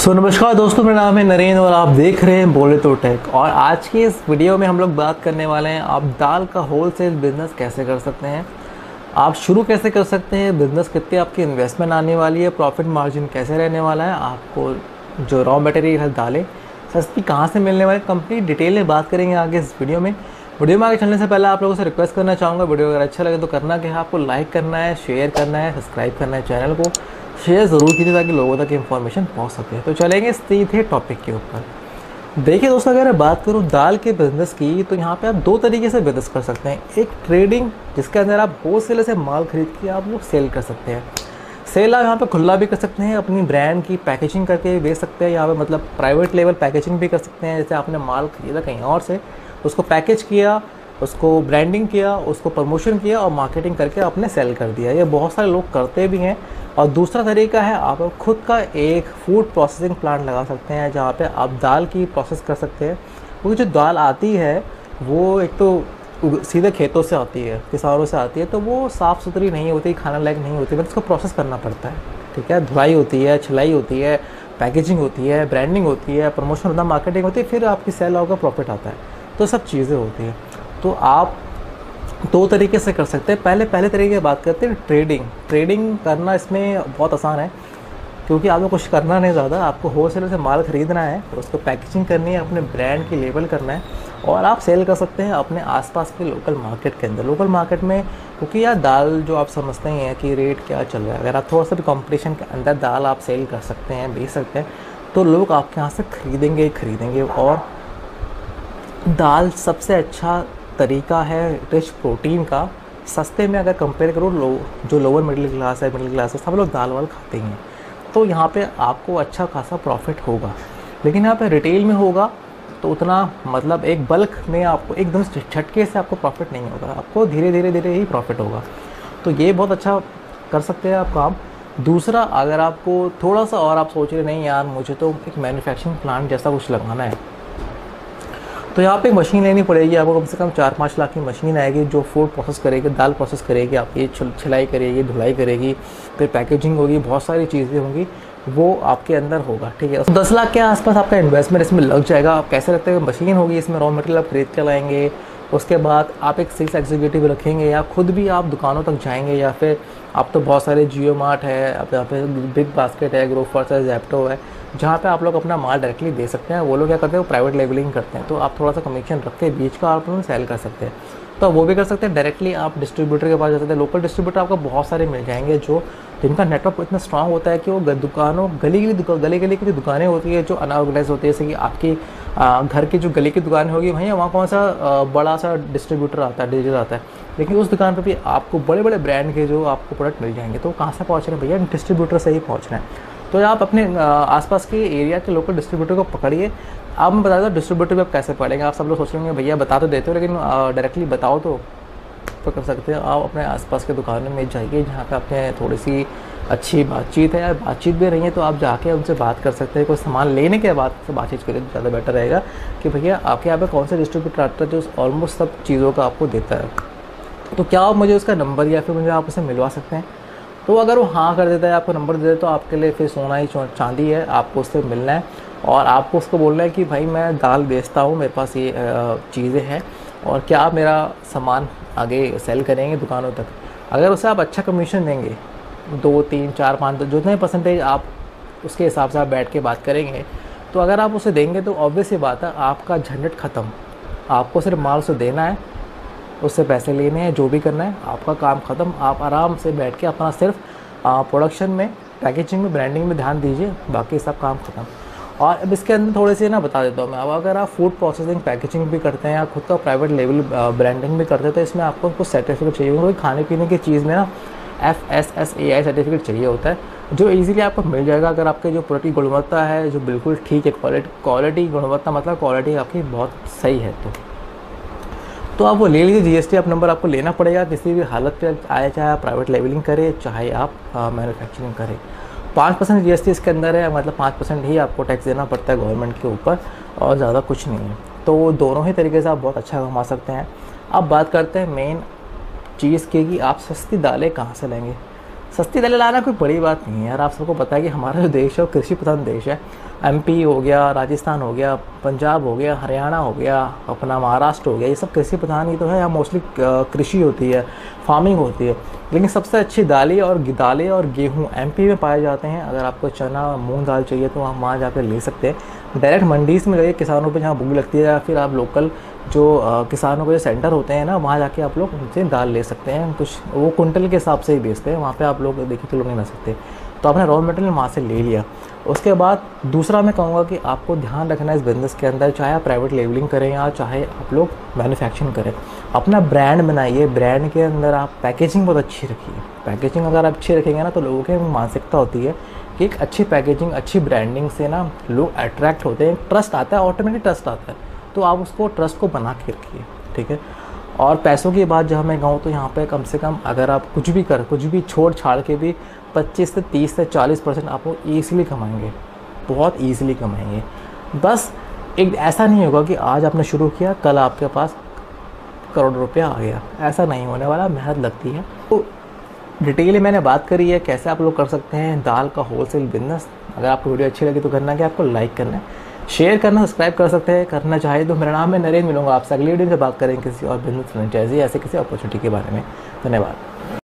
नमस्कार दोस्तों, मेरा नाम है नरेंद्र और आप देख रहे हैं बोले तो टेक। और आज की इस वीडियो में हम लोग बात करने वाले हैं आप दाल का होलसेल बिज़नेस कैसे कर सकते हैं, आप शुरू कैसे कर सकते हैं, बिज़नेस कितनी आपकी इन्वेस्टमेंट आने वाली है, प्रॉफिट मार्जिन कैसे रहने वाला है, आपको जो रॉ मटेरियल है दालें सस्ती कहाँ से मिलने वाली, कंप्लीट डिटेल में बात करेंगे आगे इस वीडियो में। वीडियो में आगे चलने से पहले आप लोगों से रिक्वेस्ट करना चाहूँगा, वीडियो अगर अच्छा लगे तो करना क्या है, आपको लाइक करना है, शेयर करना है, सब्सक्राइब करना है, चैनल को शेयर ज़रूर कीजिए ताकि लोगों तक इन्फॉर्मेशन पहुंच सके। तो चलेंगे सीधे टॉपिक के ऊपर। देखिए दोस्तों, अगर मैं बात करूं दाल के बिज़नेस की तो यहाँ पे आप दो तरीके से बिज़नेस कर सकते हैं। एक ट्रेडिंग, जिसके अंदर आप होलसेलर से माल खरीद के आप लोग सेल कर सकते हैं। सेल आप यहाँ पे खुला भी कर सकते हैं, अपनी ब्रांड की पैकेजिंग करके भी बेच सकते हैं। यहाँ पे मतलब प्राइवेट लेवल पैकेजिंग भी कर सकते हैं। जैसे आपने माल खरीदा कहीं और से, उसको पैकेज किया, उसको ब्रांडिंग किया, उसको प्रमोशन किया और मार्केटिंग करके आपने सेल कर दिया। ये बहुत सारे लोग करते भी हैं। और दूसरा तरीका है, आप खुद का एक फूड प्रोसेसिंग प्लांट लगा सकते हैं जहाँ पे आप दाल की प्रोसेस कर सकते हैं। क्योंकि जो दाल आती है वो एक तो सीधे खेतों से आती है, किसानों से आती है, तो वो साफ़ सुथरी नहीं होती, खाना लायक नहीं होती, मतलब उसको प्रोसेस करना पड़ता है। ठीक है, धुलाई होती है, छिलाई होती है, पैकेजिंग होती है, ब्रांडिंग होती है, प्रमोशन होता है, मार्केटिंग होती है, फिर आपकी सेल होगा, प्रॉफिट आता है। तो सब चीज़ें होती हैं। तो आप दो तरीके से कर सकते हैं। पहले तरीके की बात करते हैं ट्रेडिंग करना इसमें बहुत आसान है, क्योंकि आपको कुछ करना नहीं ज़्यादा, आपको होलसेलर से माल ख़रीदना है, उसको पैकेजिंग करनी है, अपने ब्रांड की लेबल करना है और आप सेल कर सकते हैं अपने आसपास के लोकल मार्केट के अंदर। लोकल मार्केट में क्योंकि यार दाल जो आप समझते ही हैं कि रेट क्या चल रहा है, अगर आप थोड़ा सा भी कंपटीशन के अंदर दाल आप सेल कर सकते हैं, बेच सकते हैं, तो लोग आपके यहाँ से खरीदेंगे। और दाल सबसे अच्छा तरीका है रिच प्रोटीन का, सस्ते में अगर कंपेयर करो जो लोअर मिडिल क्लास है, सब लोग दाल वाल खाते हैं। तो यहाँ पे आपको अच्छा खासा प्रॉफिट होगा। लेकिन यहाँ पे रिटेल में होगा तो उतना मतलब एक बल्क में आपको एकदम झटके से आपको प्रॉफिट नहीं होगा, आपको धीरे धीरे ही प्रॉफिट होगा। तो ये बहुत अच्छा कर सकते हैं आप काम। दूसरा, अगर आपको थोड़ा सा और आप सोच रहे नहीं यार मुझे तो एक मैन्युफैक्चरिंग प्लांट जैसा कुछ लगाना है, तो यहाँ पे एक मशीन लेनी पड़ेगी आपको। कम से कम 4-5 लाख की मशीन आएगी जो फूड प्रोसेस करेगी, दाल प्रोसेस करेगी, आपकी छिलाई करेगी, धुलाई करेगी, फिर पैकेजिंग होगी, बहुत सारी चीज़ें होंगी, वो आपके अंदर होगा। ठीक है, 10 लाख के आसपास आपका इन्वेस्टमेंट इसमें लग जाएगा। आप कैसे रखते हैं, मशीन होगी, इसमें रॉ मटेरियल आप खरीद के लाएंगे, उसके बाद आप एक सेल्स एग्जीक्यूटिव रखेंगे या खुद भी आप दुकानों तक जाएंगे, या फिर आप तो बहुत सारे जियो मार्ट है, आप यहाँ पे बिग बास्केट है, ग्रोफर्स है, ज़ेप्टो है, जहाँ पे आप लोग अपना माल डायरेक्टली दे सकते हैं। वो लोग क्या करते हैं, वो प्राइवेट लेबलिंग करते हैं, तो आप थोड़ा सा कमीशन रख के बीच का आप लोग सेल कर सकते हैं। तो वो भी कर सकते हैं। डायरेक्टली आप डिस्ट्रीब्यूटर के पास जा सकते हैं। लोकल डिस्ट्रीब्यूटर आपको बहुत सारे मिल जाएंगे जो जिनका नेटवर्क इतना स्ट्रांग होता है कि वो दुकानों गली की जो दुकानें होती है जो अनऑर्गेनाइज होती है, जैसे कि आपकी घर की जो गली की दुकान होगी, भैया वहाँ कौन सा बड़ा सा डिस्ट्रीब्यूटर आता है, डीलर आता है, लेकिन उस दुकान पर भी आपको बड़े बड़े ब्रांड के जो आपको प्रोडक्ट मिल जाएंगे। तो कहाँ से पहुँच रहे हैं भैया, डिस्ट्रीब्यूटर से ही पहुँच रहे हैं। तो आप अपने आसपास के एरिया के लोकल डिस्ट्रीब्यूटर को पकड़िए। आप मैं बता दूँ डिस्ट्रीब्यूटर भी आप कैसे पकड़ेंगे। आप सब लोग सोच रहे भैया बता तो देते हो, लेकिन डायरेक्टली बताओ तो कर सकते हैं। आप अपने आसपास के दुकानों में जाइए जहाँ पे आपने थोड़ी सी अच्छी बातचीत है, या बातचीत भी रही है तो आप जाके उनसे बात कर सकते हैं। कोई सामान लेने के बाद से बातचीत करें तो ज़्यादा बेटर रहेगा कि भैया आपके यहाँ पे कौन सा डिस्ट्रीब्यूटर आता है जो ऑलमोस्ट सब चीज़ों का आपको देता है। तो क्या आप मुझे उसका नंबर या फिर मुझे आप उसे मिलवा सकते हैं। तो अगर वो हाँ कर देता है, आपको नंबर दे दे, तो आपके लिए फिर सोना ही चांदी है, आपको उससे मिलना है और आपको उसको बोलना है कि भाई मैं दाल बेचता हूँ, मेरे पास ये चीज़ें हैं और क्या आप मेरा सामान आगे सेल करेंगे दुकानों तक। अगर उसे आप अच्छा कमीशन देंगे, 2, 3, 4, 5 जितने परसेंटेज आप उसके हिसाब से आप बैठ के बात करेंगे, तो अगर आप उसे देंगे तो ऑब्वियस ही बात है आपका झंझट ख़त्म। आपको सिर्फ माल उसे देना है, उससे पैसे लेने हैं, जो भी करना है, आपका काम ख़त्म। आप आराम से बैठ के अपना सिर्फ प्रोडक्शन में, पैकेजिंग में, ब्रांडिंग में ध्यान दीजिए, बाकी सब काम ख़त्म। और अब इसके अंदर थोड़े से ना बता देता हूँ मैं। अब अगर आप फूड प्रोसेसिंग, पैकेजिंग भी करते हैं या खुद का प्राइवेट लेवल ब्रांडिंग भी करते हैं, तो इसमें आपको कुछ सर्टिफिकेट चाहिए। क्योंकि खाने पीने की चीज़ में ना FSSAI सर्टिफिकेट चाहिए होता है, जो इजीली आपको मिल जाएगा अगर आपके जो प्रोडक्ट की गुणवत्ता है जो बिल्कुल ठीक है, क्वालिटी गुणवत्ता मतलब क्वालिटी आपकी बहुत सही है। तो आप वो ले लीजिए। GST आप नंबर आपको लेना पड़ेगा किसी भी हालत पे आए, चाहे आप प्राइवेट लेवलिंग करें चाहे आप मैन्युफैक्चरिंग करें। 5% GST इसके अंदर है, मतलब 5% ही आपको टैक्स देना पड़ता है गवर्नमेंट के ऊपर और ज़्यादा कुछ नहीं है। तो दोनों ही तरीके से आप बहुत अच्छा कमा सकते हैं। अब बात करते हैं मेन चीज़ की कि आप सस्ती दालें कहाँ से लेंगे। सस्ती दालें लाना कोई बड़ी बात नहीं है यार। आप सबको पता है कि हमारा जो देश है वो कृषि प्रधान देश है। एमपी हो गया, राजस्थान हो गया, पंजाब हो गया, हरियाणा हो गया, अपना महाराष्ट्र हो गया, ये सब कृषि प्रधान ही तो है। यहाँ मोस्टली कृषि होती है, फार्मिंग होती है। लेकिन सबसे अच्छी दालें और गेहूँ एमपी में पाए जाते हैं। अगर आपको चना मूंग दाल चाहिए तो आप वहाँ जाकर ले सकते हैं। डायरेक्ट मंडीज़ में जाइए, किसानों पे जहाँ भूख लगती है, या फिर आप लोकल जो किसानों के जो सेंटर होते हैं ना, वहाँ जाके आप लोग उनसे दाल ले सकते हैं। कुछ वो कुंटल के हिसाब से ही बेचते हैं, वहाँ पे आप लोग देखिए किलो नहीं ला सकते। तो आपने रॉ मटेरियल वहाँ से ले लिया। उसके बाद दूसरा मैं कहूँगा कि आपको ध्यान रखना है इस बिज़नेस के अंदर, चाहे आप प्राइवेट लेबलिंग करें या चाहे आप लोग मैन्युफैक्चरिंग करें, अपना ब्रांड बनाइए। ब्रांड के अंदर आप पैकेजिंग बहुत अच्छी रखिए। पैकेजिंग अगर आप अच्छी रखेंगे ना, तो लोगों की मानसिकता होती है कि एक अच्छी पैकेजिंग, अच्छी ब्रांडिंग से ना लोग अट्रैक्ट होते हैं, ट्रस्ट आता है, ऑटोमेटिक ट्रस्ट आता है। तो आप उसको ट्रस्ट को बना के रखिए, ठीक है। और पैसों की बात जब मैं कहूँ तो यहाँ पे कम से कम अगर आप कुछ भी छोड़ छाड़ के भी 25 से 30 से 40% आप लोग ईज़िली कमाएंगे, बहुत ईज़िली कमाएंगे। बस एक ऐसा नहीं होगा कि आज आपने शुरू किया कल आपके पास करोड़ रुपया आ गया, ऐसा नहीं होने वाला। मेहनत लगती है। तो डिटेल मैंने बात करी है कैसे आप लोग कर सकते हैं दाल का होलसेल बिजनेस। अगर आपको वीडियो अच्छी लगी तो करना क्या, आपको लाइक करना है, शेयर करना, सब्सक्राइब कर सकते हैं करना चाहिए तो। मेरा नाम है नरेंद्र, मिलूंगा आपसे अगली वीडियो से बात करेंगे किसी और बिजनेस फ्रेंचाइजी ऐसे किसी अपॉर्चुनिटी के बारे में। धन्यवाद।